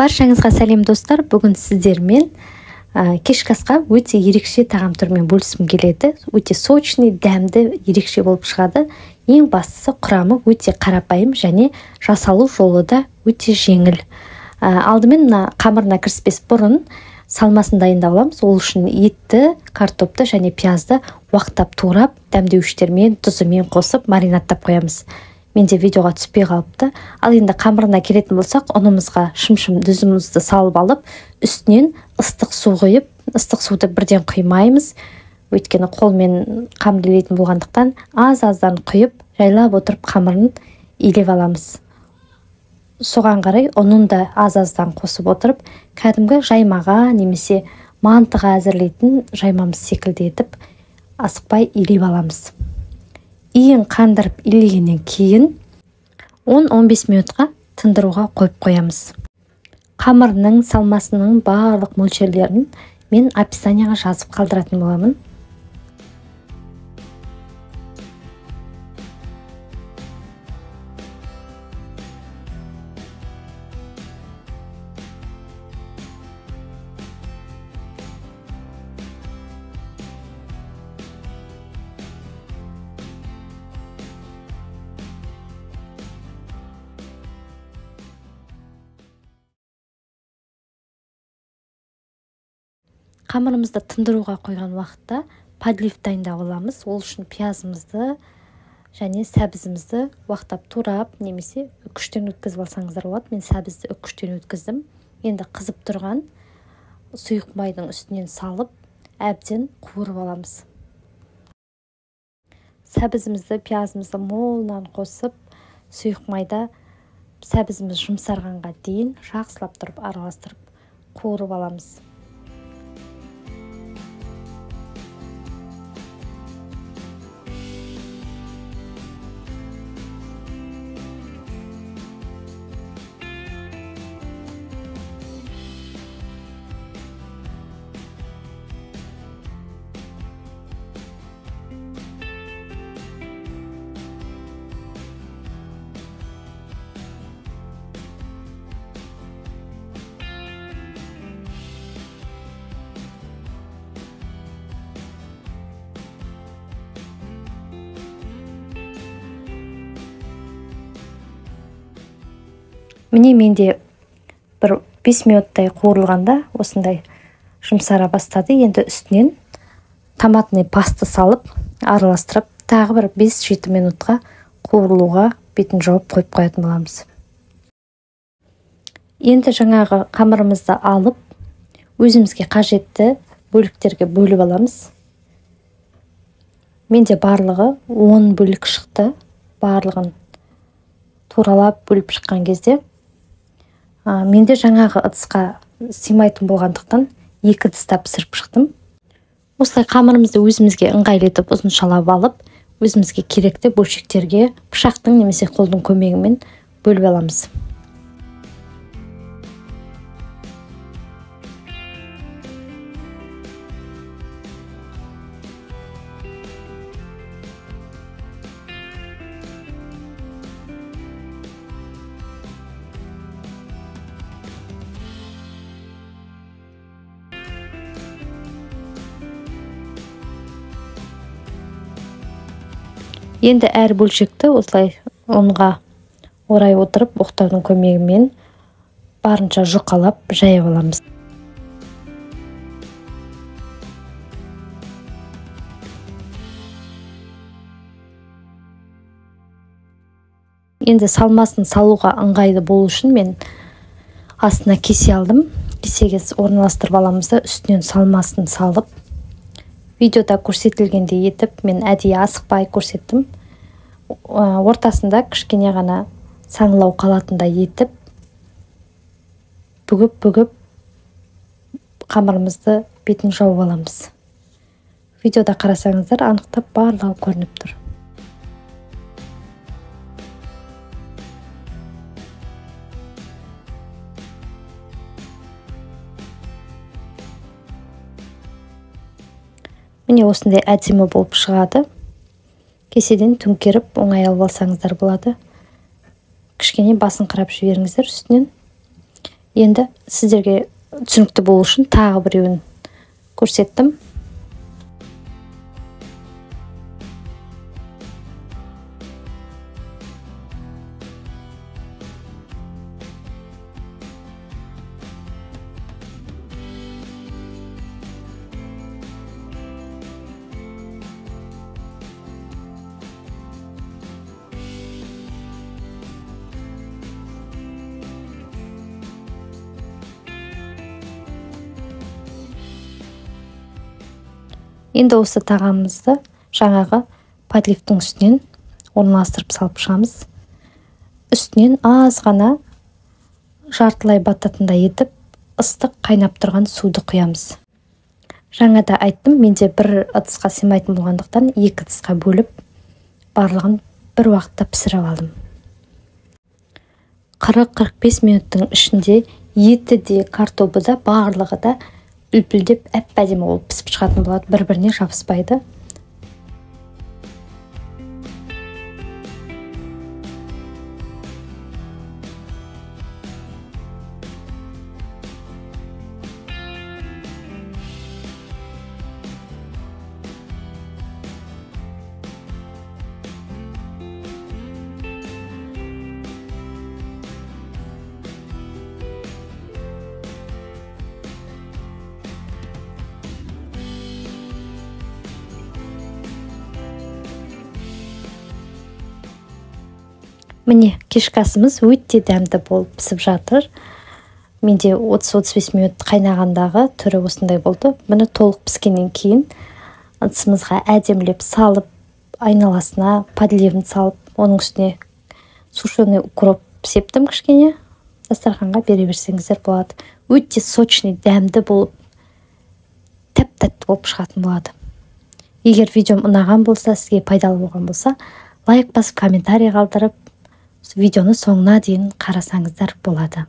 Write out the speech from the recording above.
Баршаңызға сәлем достар. Бүгін сіздермен кешкі асқа өте ерекше тағам түрімен бөліскім келеді. Өте сочный, дәмді, ерекше болып шығады. Ең бастысы құрамы өте қарапайым және жасалу жолы да өте жеңіл. Алдымен қамырына кіріспес бұрын салмасын дайындап аламыз. Ол үшін етті, картопты және пиязды уақыттап турап, дәмдеуіштермен, тұзымен қосып маринаттап қоямыз. Менде видеоға түспей қалыпты. Ал енді қамырына келетін болсақ, ұнымызға шым-шым дүзімізді салып алып, үстінен ыстық су құйып, ыстық суды бірден құймаймыз. Өйткені қолмен қамырелейтін болғандықтан аз-аздан құйып, жайлап отырып қамырын илеп аламыз. Соған қарай ұнын да аз-аздан қосып отырып, кәдімгі жаймаға немесе мантыға әзірлейтін жаймамыз секілді етіп, асықпай илеп аламыз. Иін қандырып илегеннен кейін 10-15 минутқа тындыруға қойып қоямыз. Қамырының салмасының барлық мөлшерлерін мен описанияға жазып қалдыратын боламын. Қамырымызды тындыруға қойған уақытта подлив дайындап аламыз. Ол үшін пиязымызды және сәбізімізді уақыттап турап, немесе үккіштен өткізіп алсаңыздар болады. Мен сәбізді үккіштен өткіздім. Енді қызып тұрған сұйық майдың үстінен салып, әбден қуырып аламыз. Сәбізімізді, пиязымызды молынан қосып, сұйық майда сәбізіміз жұмсарғанға дейін жақсылап тұрып араластырып қуырып аламыз. Міне менде бір 5 минуттай қуырылғанда осындай жұмсара бастады. Енді үстінен томатный паста салып, араластырып, тағы бір 5-7 минутқа қуырылуға бетін жауып қойып қоятын боламыз. Енді жаңағы қамырымызды алып, өзімізге қажетті бөліктерге бөліп аламыз. Менде барлығы 10 бөлік шықты. Барлығын туралап бөліп шыққан кезде менде жаңағы ыдысқа сыймайтын болғандықтан 2 ыдыста пісіріп шықтым. Осылай қамырымызды өзімізге ыңғайлы етіп ұзыншалап алып, өзімізге керекті бөлшектерге пышақтың немесе қолдың көмегімен бөліп аламыз. Енді әр бөлшекті осылай ұнға орай отырып, оқтаудың көмегімен барынша жұқалап жайып аламыз. Енді салмасын салуға ыңғайлы болу үшін мен астына кесе алдым. Кесеге орналастырып аламыз да үстінен салмасын салып, видеода көрсетілгендей етіп, мен әдейі асықпай көрсеттім. Ортасында кішкене ғана саңылау қалатындай етіп, бүгіп қамырымызды бетін жауып аламыз. Видеода қарасаңыздар, анықтап барлығы көрініп тұр. Міне осындай әдемі болып шығады. Кеседен төңкеріп оңай алып алсаңыздар болады. Кішкене басын қырап жіберіңіздер үстінен. Енді сіздерге түсінікті болу үшін тағы біреуін көрсеттім. Енді осы тағамымызды жаңағы подливтің үстінен орналастырып салып шығамыз. Үстінен аз ғана жартылай бататындай етіп ыстық қайнап тұрған суды құямыз. Жаңа да айттым, менде бір ыдысқа сыймайтын болғандықтан екі ыдысқа бөліп барлығын бір уақытта пісіріп алдым. 40-45 минуттың ішінде еті де, картобы да, барлығы да үлпілдеп әп-әдемі болып пісіп шығатын болады, бір-біріне жабыспайды. Міне, кешкі асымыз өте дәмді болып пісіп жатыр. Менде 30-35 минут қайнағандағы түрі осындай болды. Мұны толық піскеннен кейін ыдысымызға әдемілеп салып, айналасына подливін салып, оның үстіне сушеный укроп септім кішкене. Дастарханға бере берсеңіздер болады. Өте сочный, дәмді болып, тәп-тәтті болып шығатын болады. Егер видеом ұнаған болса, сізге пайдалы болған болса, лайк басып, комментарий қалдырып, видеоны соңына дейін қарасаңыздар болады.